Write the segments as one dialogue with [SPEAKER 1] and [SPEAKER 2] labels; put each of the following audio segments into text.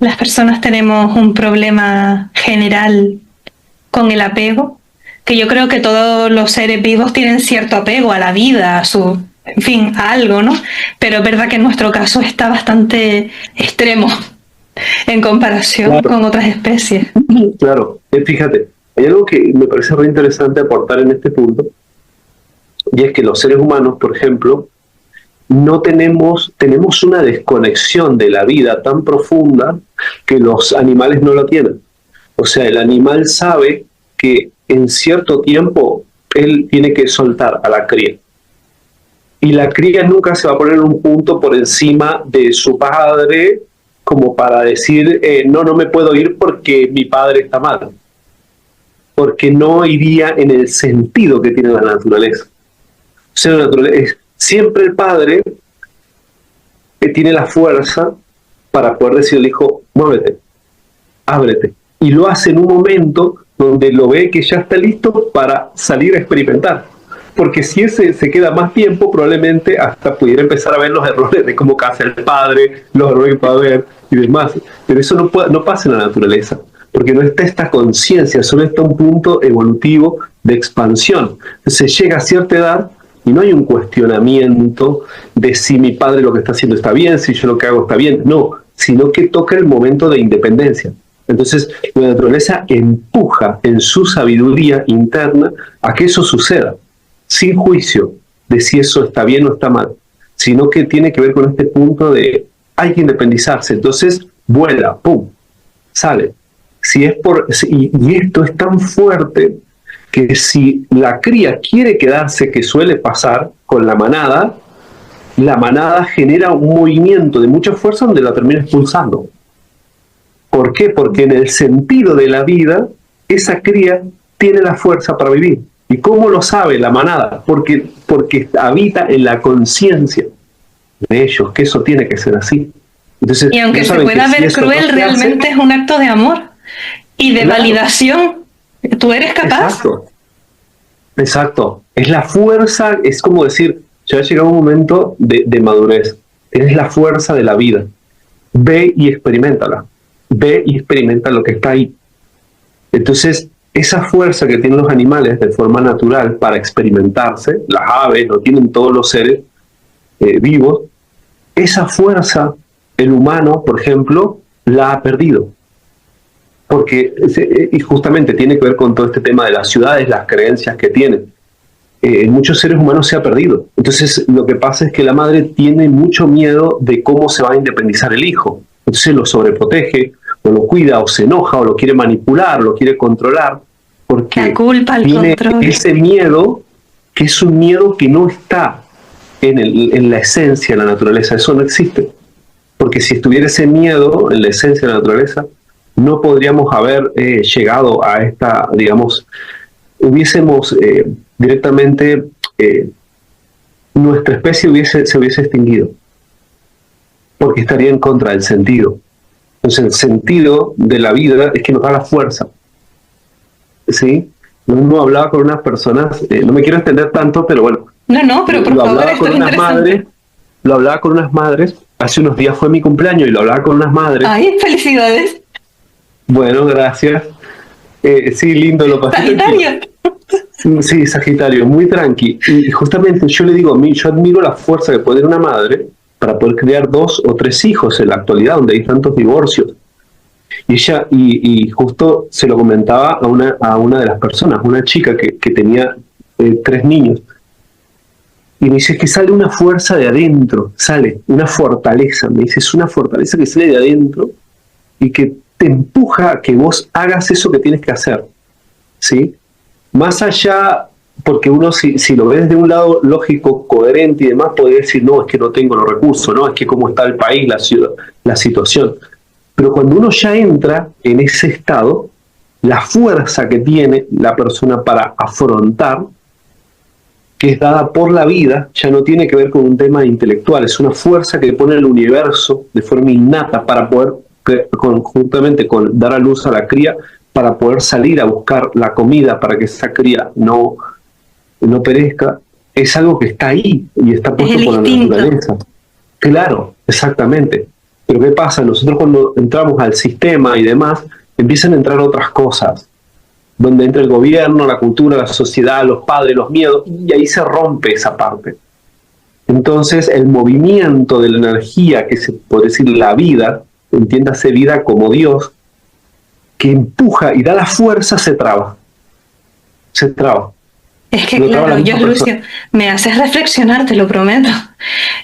[SPEAKER 1] Las personas tenemos un problema general con el apego, que yo creo que todos los seres vivos tienen cierto apego a la vida, a su, en fin, a algo, ¿no? Pero es verdad que en nuestro caso está bastante extremo en comparación
[SPEAKER 2] Claro,
[SPEAKER 1] con otras especies.
[SPEAKER 2] claro. Fíjate, hay algo que me parece muy interesante aportar en este punto, y es que los seres humanos, por ejemplo, no tenemos una desconexión de la vida tan profunda que los animales no la tienen. O sea, el animal sabe que en cierto tiempo él tiene que soltar a la cría. Y la cría nunca se va a poner en un punto por encima de su padre como para decir, no, no me puedo ir porque mi padre está mal. Porque no iría en el sentido que tiene la naturaleza. O sea, la naturaleza, siempre el padre tiene la fuerza para poder decirle al hijo, muévete, ábrete. Y lo hace en un momento donde lo ve que ya está listo para salir a experimentar. Porque si ese se queda más tiempo, probablemente hasta pudiera empezar a ver los errores de cómo caza el padre, los errores que puede haber y demás. Pero eso no pasa en la naturaleza, porque no está esta conciencia, solo está un punto evolutivo de expansión. Entonces llega a cierta edad y no hay un cuestionamiento de si mi padre lo que está haciendo está bien, si yo lo que hago está bien, no, sino que toca el momento de independencia. Entonces, la naturaleza empuja en su sabiduría interna a que eso suceda, sin juicio de si eso está bien o está mal, sino que tiene que ver con este punto de hay que independizarse. Entonces, vuela, pum, sale. Si es y esto es tan fuerte que si la cría quiere quedarse, que suele pasar con la manada genera un movimiento de mucha fuerza donde la termina expulsando. ¿Por qué? Porque en el sentido de la vida, esa cría tiene la fuerza para vivir. ¿Y cómo lo sabe la manada? Porque habita en la conciencia de ellos, que eso tiene que ser así. Entonces,
[SPEAKER 1] Y aunque se pueda ver cruel, realmente es un acto de amor y de validación. ¿Tú eres capaz?
[SPEAKER 2] Exacto. Exacto. Es la fuerza, es como decir, ya ha llegado un momento de madurez. Tienes la fuerza de la vida. Ve y experimentala. Ve y experimenta lo que está ahí. Entonces, esa fuerza que tienen los animales de forma natural para experimentarse, las aves, lo tienen todos los seres vivos, esa fuerza el humano, por ejemplo, la ha perdido. Porque, y justamente tiene que ver con todo este tema de las ciudades, las creencias que tienen. En muchos seres humanos se ha perdido. Entonces, lo que pasa es que la madre tiene mucho miedo de cómo se va a independizar el hijo. Entonces lo sobreprotege, o lo cuida, o se enoja, o lo quiere manipular, o lo quiere controlar, porque
[SPEAKER 1] la culpa, el
[SPEAKER 2] tiene
[SPEAKER 1] control.
[SPEAKER 2] ese miedo, que es un miedo que no está en la esencia de la naturaleza. Eso no existe. Porque si estuviera ese miedo en la esencia de la naturaleza, no podríamos haber llegado a esta, digamos, hubiésemos directamente, nuestra especie se hubiese extinguido, porque estaría en contra del sentido. Entonces el sentido de la vida es que nos da la fuerza. ¿Sí? No hablaba con unas personas, no me quiero extender tanto, pero bueno.
[SPEAKER 1] No, pero por favor, esto es interesante.
[SPEAKER 2] Lo hablaba con unas madres, hace unos días fue mi cumpleaños y lo hablaba con unas madres.
[SPEAKER 1] ¡Ay, felicidades!
[SPEAKER 2] Bueno, gracias. Sí, lindo, lo pasé.
[SPEAKER 1] Sagitario.
[SPEAKER 2] Sí, Sagitario, muy tranqui. Y justamente yo le digo, yo admiro la fuerza que puede tener una madre para poder criar 2 o 3 hijos en la actualidad, donde hay tantos divorcios. Y ella, y justo se lo comentaba a una de las personas, una chica que tenía 3 niños. Y me dice, es que sale una fuerza de adentro, sale una fortaleza. Me dice, es una fortaleza que sale de adentro y que te empuja a que vos hagas eso que tienes que hacer. ¿Sí? Más allá, porque uno si lo ves de un lado lógico, coherente y demás, podría decir, no, es que no tengo los recursos, no, es que cómo está el país, la ciudad, la situación. Pero cuando uno ya entra en ese estado, la fuerza que tiene la persona para afrontar, que es dada por la vida, ya no tiene que ver con un tema intelectual, es una fuerza que pone el universo de forma innata para poder, conjuntamente con dar a luz a la cría, para poder salir a buscar la comida para que esa cría no perezca, es algo que está ahí y está puesto por la naturaleza. Claro, exactamente. Pero ¿qué pasa? Nosotros cuando entramos al sistema y demás, empiezan a entrar otras cosas, donde entra el gobierno, la cultura, la sociedad, los padres, los miedos, y ahí se rompe esa parte. Entonces, el movimiento de la energía, que se puede decir la vida, entiéndase vida como Dios, que empuja y da la fuerza, se traba. Se traba.
[SPEAKER 1] Es que claro, yo, Lucio, me haces reflexionar, te lo prometo.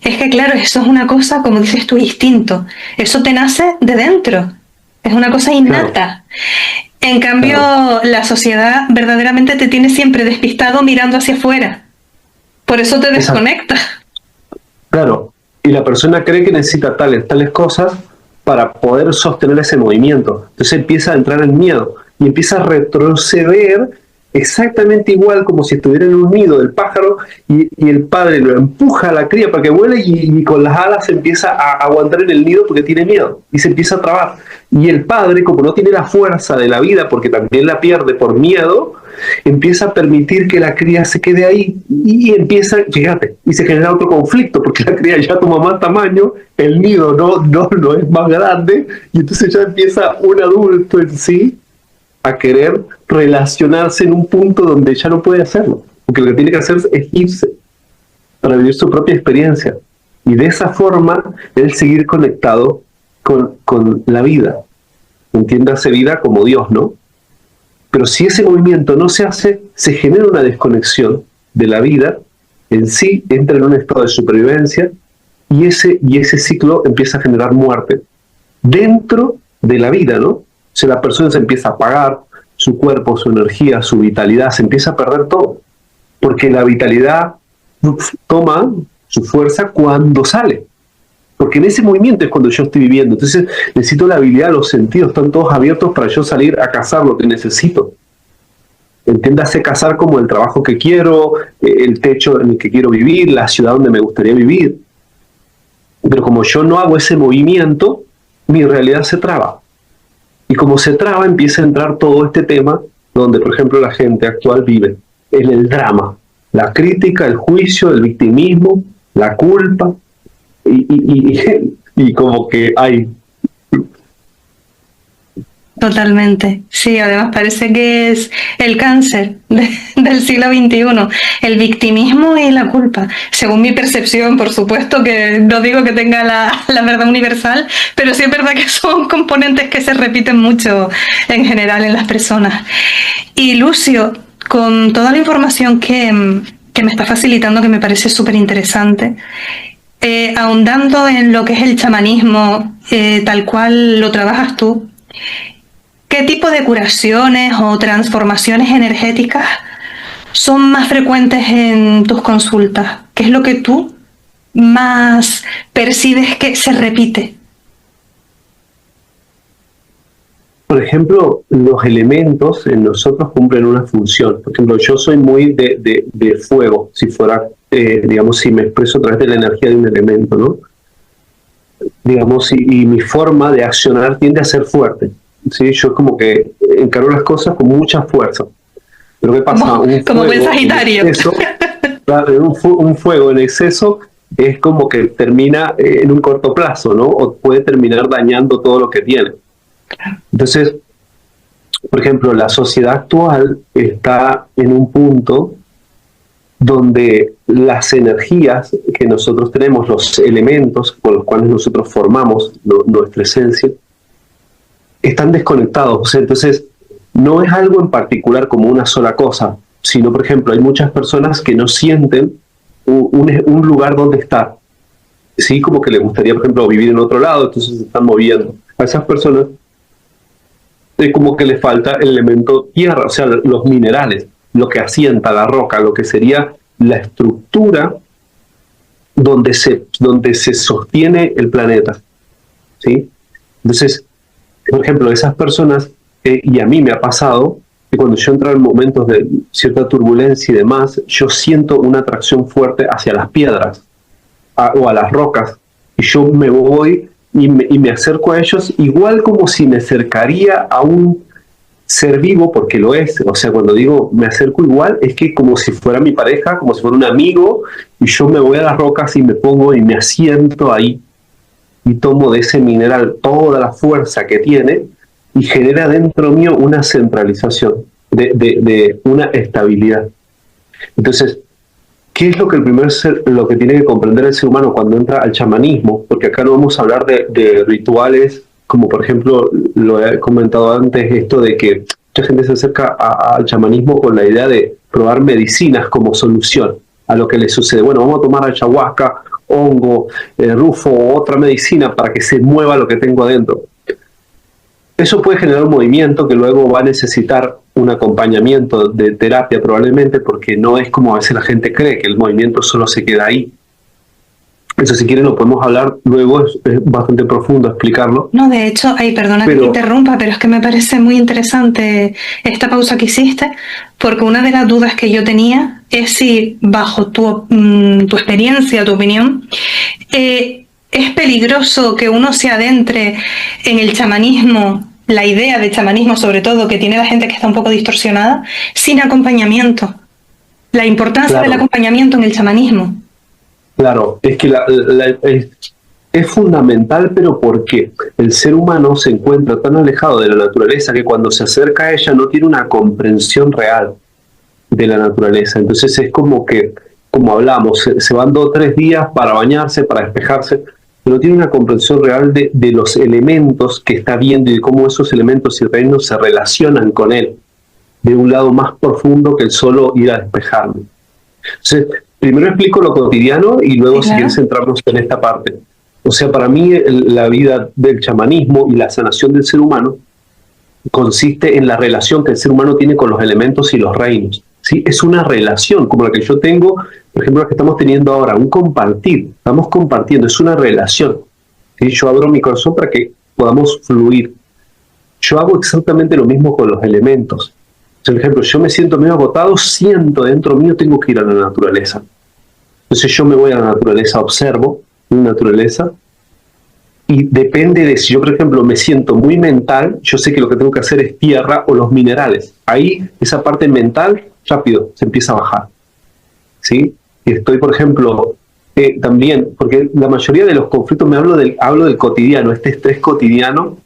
[SPEAKER 1] Es que claro, eso es una cosa, como dices tú, instinto. Eso te nace de dentro. Es una cosa innata. Claro. En cambio, claro, la sociedad verdaderamente te tiene siempre despistado mirando hacia afuera. Por eso te desconecta.
[SPEAKER 2] Claro, y la persona cree que necesita tales cosas para poder sostener ese movimiento. Entonces empieza a entrar en miedo y empieza a retroceder exactamente igual como si estuviera en un nido del pájaro y el padre lo empuja a la cría para que vuele y con las alas se empieza a aguantar en el nido porque tiene miedo y se empieza a trabar. Y el padre, como no tiene la fuerza de la vida porque también la pierde por miedo, empieza a permitir que la cría se quede ahí y empieza, fíjate, y se genera otro conflicto porque la cría ya toma más tamaño, el nido no es más grande y entonces ya empieza un adulto en sí a querer relacionarse en un punto donde ya no puede hacerlo, porque lo que tiene que hacer es irse para vivir su propia experiencia y de esa forma él seguir conectado con la vida, entiéndase vida como Dios, ¿no? Pero si ese movimiento no se hace, se genera una desconexión de la vida en sí, entra en un estado de supervivencia y ese ciclo empieza a generar muerte dentro de la vida, ¿no? O sea, la persona se empieza a apagar, su cuerpo, su energía, su vitalidad, se empieza a perder todo. Porque la vitalidad toma su fuerza cuando sale. Porque en ese movimiento es cuando yo estoy viviendo. Entonces necesito la habilidad, los sentidos están todos abiertos para yo salir a cazar lo que necesito. Entiéndase cazar como el trabajo que quiero, el techo en el que quiero vivir, la ciudad donde me gustaría vivir. Pero como yo no hago ese movimiento, mi realidad se traba. Y como se traba, empieza a entrar todo este tema donde, por ejemplo, la gente actual vive en el drama. La crítica, el juicio, el victimismo, la culpa. Y como que hay...
[SPEAKER 1] Totalmente, sí, además parece que es el cáncer del siglo XXI, el victimismo y la culpa, según mi percepción, por supuesto, que no digo que tenga la verdad universal, pero sí es verdad que son componentes que se repiten mucho en general en las personas. Y Lucio, con toda la información que me está facilitando, que me parece súper interesante, ahondando en lo que es el chamanismo, tal cual lo trabajas tú, ¿qué tipo de curaciones o transformaciones energéticas son más frecuentes en tus consultas? ¿Qué es lo que tú más percibes que se repite?
[SPEAKER 2] Por ejemplo, los elementos en nosotros cumplen una función. Por ejemplo, yo soy muy de fuego, si fuera, digamos, si me expreso a través de la energía de un elemento, ¿no? Digamos, y mi forma de accionar tiende a ser fuerte. ¿Sí? Yo como que encaro las cosas con mucha fuerza. Pero ¿qué pasa?
[SPEAKER 1] Como buen Sagitario.
[SPEAKER 2] Un fuego en exceso es como que termina en un corto plazo, ¿no? O puede terminar dañando todo lo que tiene. Entonces, por ejemplo, la sociedad actual está en un punto donde las energías que nosotros tenemos, los elementos con los cuales nosotros formamos nuestra esencia, están desconectados. O sea, entonces, no es algo en particular como una sola cosa, sino, por ejemplo, hay muchas personas que no sienten un lugar donde estar. Sí, como que les gustaría, por ejemplo, vivir en otro lado, entonces se están moviendo. A esas personas es como que les falta el elemento tierra, o sea, los minerales, lo que asienta la roca, lo que sería la estructura donde se sostiene el planeta. ¿Sí? Entonces, por ejemplo, esas personas, y a mí me ha pasado, que cuando yo entro en momentos de cierta turbulencia y demás, yo siento una atracción fuerte hacia las piedras o a las rocas, y yo me voy y me acerco a ellos igual como si me acercaría a un ser vivo, porque lo es. O sea, cuando digo me acerco igual, es que como si fuera mi pareja, como si fuera un amigo, y yo me voy a las rocas y me pongo y me asiento ahí. y tomo de ese mineral toda la fuerza que tiene y genera dentro mío una centralización, de una estabilidad. Entonces, ¿qué es lo que lo que tiene que comprender el ser humano cuando entra al chamanismo? Porque acá no vamos a hablar de rituales, como por ejemplo, lo he comentado antes, esto de que mucha gente se acerca al chamanismo con la idea de probar medicinas como solución a lo que le sucede. Bueno, vamos a tomar ayahuasca, hongo, rufo o otra medicina para que se mueva lo que tengo adentro. Eso puede generar un movimiento que luego va a necesitar un acompañamiento de terapia probablemente, porque no es como a veces la gente cree, que el movimiento solo se queda ahí. Eso, si quieren, lo podemos hablar luego, es bastante profundo explicarlo.
[SPEAKER 1] No, de hecho, perdona que te interrumpa, pero es que me parece muy interesante esta pausa que hiciste, porque una de las dudas que yo tenía es si, bajo tu experiencia, tu opinión, es peligroso que uno se adentre en el chamanismo, la idea de chamanismo sobre todo, que tiene la gente que está un poco distorsionada, sin acompañamiento. La importancia del acompañamiento en el chamanismo.
[SPEAKER 2] Claro, es que es fundamental, pero porque el ser humano se encuentra tan alejado de la naturaleza que cuando se acerca a ella no tiene una comprensión real de la naturaleza. Entonces es como que, como hablamos, se van 2 o 3 días para bañarse, para despejarse, pero no tiene una comprensión real de los elementos que está viendo y de cómo esos elementos y reinos se relacionan con él, de un lado más profundo que el solo ir a despejarme. Entonces, primero explico lo cotidiano y luego, si quieres, centrarnos en esta parte. O sea, para mí la vida del chamanismo y la sanación del ser humano consiste en la relación que el ser humano tiene con los elementos y los reinos. ¿Sí? Es una relación como la que yo tengo, por ejemplo, la que estamos teniendo ahora, un compartir. Estamos compartiendo, es una relación. ¿Sí? Yo abro mi corazón para que podamos fluir. Yo hago exactamente lo mismo con los elementos. Por ejemplo, yo me siento medio agotado, siento dentro mío, tengo que ir a la naturaleza. Entonces yo me voy a la naturaleza, observo la naturaleza, y depende de si yo, por ejemplo, me siento muy mental, yo sé que lo que tengo que hacer es tierra o los minerales. Ahí esa parte mental rápido se empieza a bajar. ¿Sí? Y estoy, por ejemplo, también, porque la mayoría de los conflictos, hablo del cotidiano, este estrés cotidiano,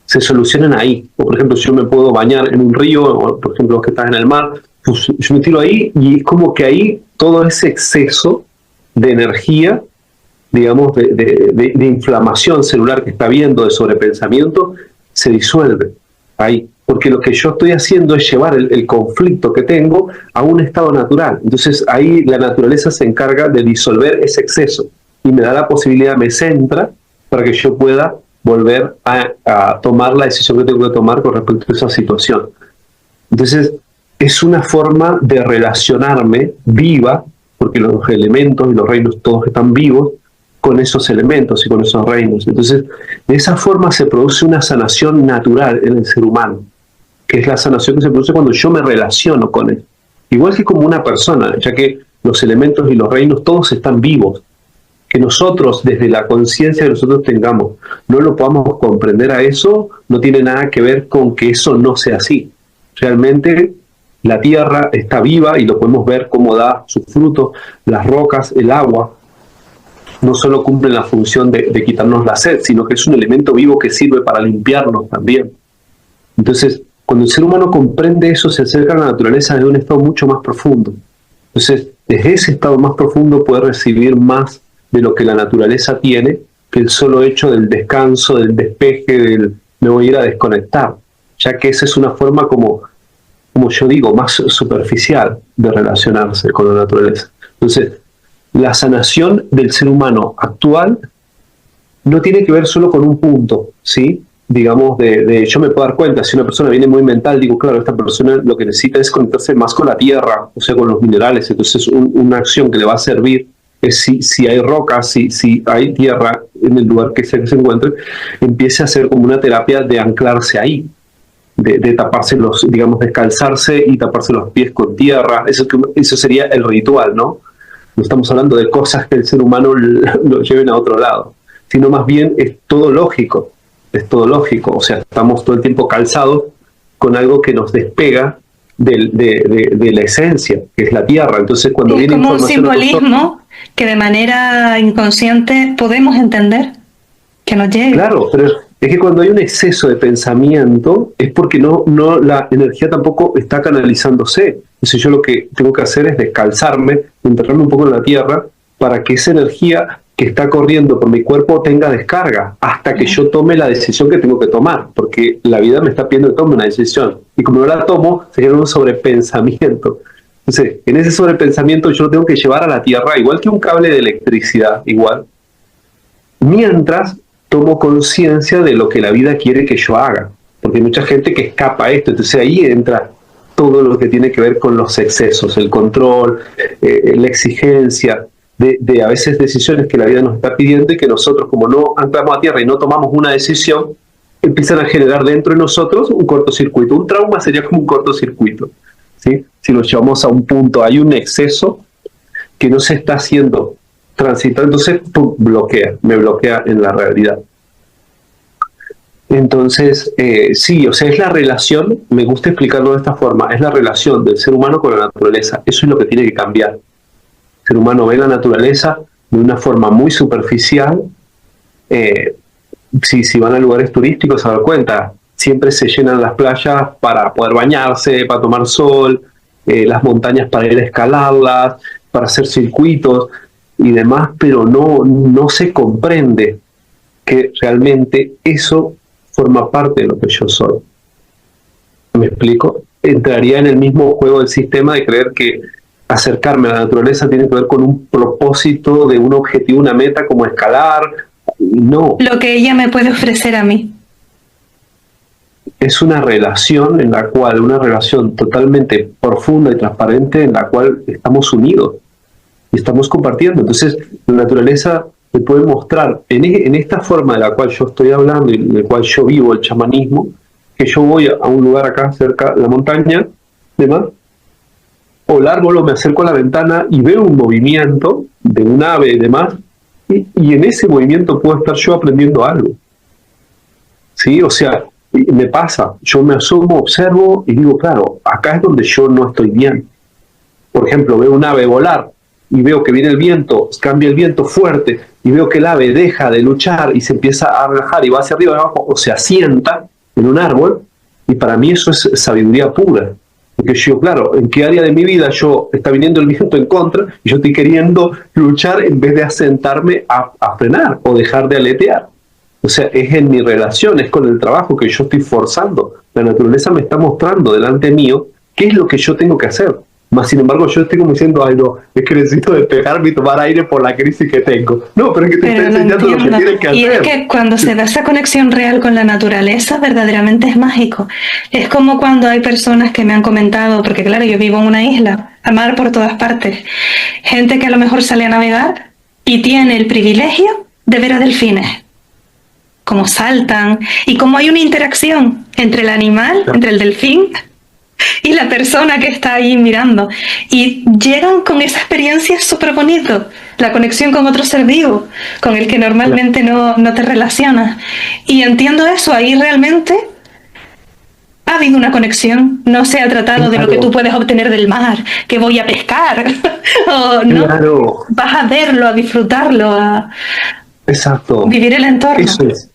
[SPEAKER 2] se solucionan ahí. O por ejemplo, si yo me puedo bañar en un río, o por ejemplo, que estás en el mar, pues yo me tiro ahí y es como que ahí todo ese exceso de energía, digamos, de inflamación celular que está habiendo, de sobrepensamiento, se disuelve ahí. Porque lo que yo estoy haciendo es llevar el conflicto que tengo a un estado natural. Entonces ahí la naturaleza se encarga de disolver ese exceso y me da la posibilidad, me centra para que yo pueda volver a tomar la decisión que tengo que tomar con respecto a esa situación. Entonces, es una forma de relacionarme viva, porque los elementos y los reinos todos están vivos, con esos elementos y con esos reinos. Entonces, de esa forma se produce una sanación natural en el ser humano, que es la sanación que se produce cuando yo me relaciono con él. Igual que como una persona, ya que los elementos y los reinos todos están vivos. Que nosotros, desde la conciencia que nosotros tengamos, no lo podamos comprender a eso, no tiene nada que ver con que eso no sea así. Realmente la tierra está viva y lo podemos ver cómo da sus frutos, las rocas, el agua, no solo cumplen la función de quitarnos la sed, sino que es un elemento vivo que sirve para limpiarnos también. Entonces, cuando el ser humano comprende eso, se acerca a la naturaleza desde un estado mucho más profundo. Entonces, desde ese estado más profundo puede recibir más de lo que la naturaleza tiene, que el solo hecho del descanso, del despeje, del me voy a ir a desconectar, ya que esa es una forma como yo digo, más superficial de relacionarse con la naturaleza. Entonces, la sanación del ser humano actual no tiene que ver solo con un punto, ¿sí? Digamos, yo me puedo dar cuenta, si una persona viene muy mental, digo, claro, esta persona lo que necesita es conectarse más con la tierra, o sea, con los minerales. Entonces, una acción que le va a servir es si hay rocas, si hay tierra en el lugar que se encuentre, empiece a hacer como una terapia de anclarse ahí, de taparse digamos, descalzarse y taparse los pies con tierra. Eso sería el ritual, ¿no? No estamos hablando de cosas que el ser humano lo lleven a otro lado, sino más bien es todo lógico, o sea, estamos todo el tiempo calzados con algo que nos despega de la esencia, que es la tierra. Entonces, cuando
[SPEAKER 1] es
[SPEAKER 2] viene
[SPEAKER 1] como un
[SPEAKER 2] información
[SPEAKER 1] simbolismo que de manera inconsciente podemos entender. que nos llegue.
[SPEAKER 2] Claro, pero es que cuando hay un exceso de pensamiento es porque no la energía tampoco está canalizándose. Entonces yo lo que tengo que hacer es descalzarme, enterrarme un poco en la tierra para que esa energía que está corriendo por mi cuerpo tenga descarga hasta que yo tome la decisión que tengo que tomar, porque la vida me está pidiendo que tome una decisión. Y como no la tomo, se genera un sobrepensamiento. Entonces, en ese sobrepensamiento yo lo tengo que llevar a la tierra, igual que un cable de electricidad, igual, mientras tomo conciencia de lo que la vida quiere que yo haga. Porque hay mucha gente que escapa a esto, entonces ahí entra todo lo que tiene que ver con los excesos, el control, la exigencia de a veces decisiones que la vida nos está pidiendo y que nosotros, como no anclamos a tierra y no tomamos una decisión, empiezan a generar dentro de nosotros un cortocircuito. Un trauma sería como un cortocircuito, ¿sí? Si lo llevamos a un punto, hay un exceso que no se está haciendo transitar, entonces ¡pum!, me bloquea en la realidad. Entonces, sí, o sea, es la relación, me gusta explicarlo de esta forma, es la relación del ser humano con la naturaleza. Eso es lo que tiene que cambiar. El ser humano ve la naturaleza de una forma muy superficial. Si van a lugares turísticos se dan cuenta, siempre se llenan las playas para poder bañarse, para tomar sol, las montañas para ir a escalarlas, para hacer circuitos y demás, pero no se comprende que realmente eso forma parte de lo que yo soy. ¿Me explico? Entraría en el mismo juego del sistema de creer que acercarme a la naturaleza tiene que ver con un propósito de un objetivo, una meta como escalar. No.
[SPEAKER 1] Lo que ella me puede ofrecer a mí.
[SPEAKER 2] Es una relación una relación totalmente profunda y transparente en la cual estamos unidos y estamos compartiendo. Entonces, la naturaleza me puede mostrar en esta forma de la cual yo estoy hablando y en la cual yo vivo el chamanismo, que yo voy a un lugar acá cerca de la montaña, demás, o el árbol, o me acerco a la ventana y veo un movimiento de un ave y demás, y en ese movimiento puedo estar yo aprendiendo algo. ¿Sí? O sea, me pasa, yo me asomo, observo y digo, claro, acá es donde yo no estoy bien. Por ejemplo, veo un ave volar y veo que viene el viento, cambia el viento fuerte, y veo que el ave deja de luchar y se empieza a relajar y va hacia arriba y abajo, o se asienta en un árbol, y para mí eso es sabiduría pura. Porque yo, claro, ¿en qué área de mi vida está viniendo el viento en contra y yo estoy queriendo luchar en vez de asentarme a frenar o dejar de aletear? O sea, es en mi relación, es con el trabajo que yo estoy forzando. La naturaleza me está mostrando delante mío qué es lo que yo tengo que hacer. Más sin embargo, yo estoy como diciendo, ay no, es que necesito despejarme y tomar aire por la crisis que tengo. No, pero es que te estoy enseñando lo que tienes que hacer.
[SPEAKER 1] Y es que cuando se da esa conexión real con la naturaleza, verdaderamente es mágico. Es como cuando hay personas que me han comentado, porque claro, yo vivo en una isla, a mar por todas partes. Gente que a lo mejor sale a navegar y tiene el privilegio de ver a delfines. Cómo saltan y cómo hay una interacción entre el animal, entre el delfín y la persona que está ahí mirando, y llegan con esa experiencia súper bonito, la conexión con otro ser vivo con el que normalmente no te relacionas, y entiendo eso, ahí realmente ha habido una conexión, no se ha tratado de lo que tú puedes obtener del mar, que voy a pescar o no, vas a verlo, a disfrutarlo, a
[SPEAKER 2] Exacto.
[SPEAKER 1] vivir el entorno.
[SPEAKER 2] Eso es.